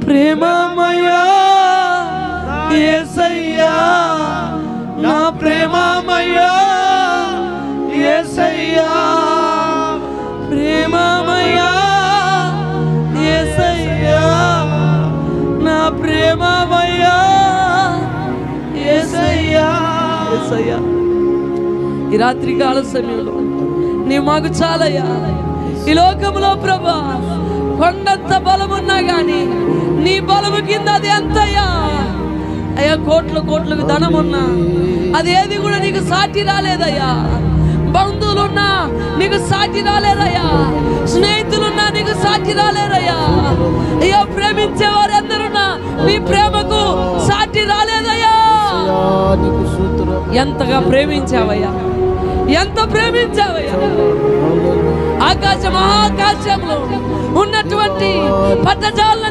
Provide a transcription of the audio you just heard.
ప్రేమమయ్యా యేసయ్యా, నా ప్రేమమయ్యా యేసయ్యా, ప్రేమమయ్యా యేసయ్యా, నా ప్రేమమయ్యా యేసయ్యా. యేసయ్యా, ఈ రాత్రి కాల సమయంలో నీ మాకు చాలయ్యా. ఈ లోకంలో ప్రభా కొండంత బలమున్నా గాని నీ బలము కింద అది ఎంతయ్యా? అయ్యా, కోట్లకు ధనమున్నా అది ఏది కూడా నీకు సాటి రాలేదయ్యా. బంధువులున్నా నీకు సాటి రాలేదయ్యా. స్నేహితులున్నా నీకు సాటి రాలేరయ్యా. అయ్యా, ప్రేమించే వారెందరున్నా నీ ప్రేమకు సాటి రాలేదయ్యా. ఎంతగా ప్రేమించావయ్యా, ఎంత ప్రేమించావయ్యా. ఆకాశ మహాకాశంలో ఉన్నటువంటి పట్టజాల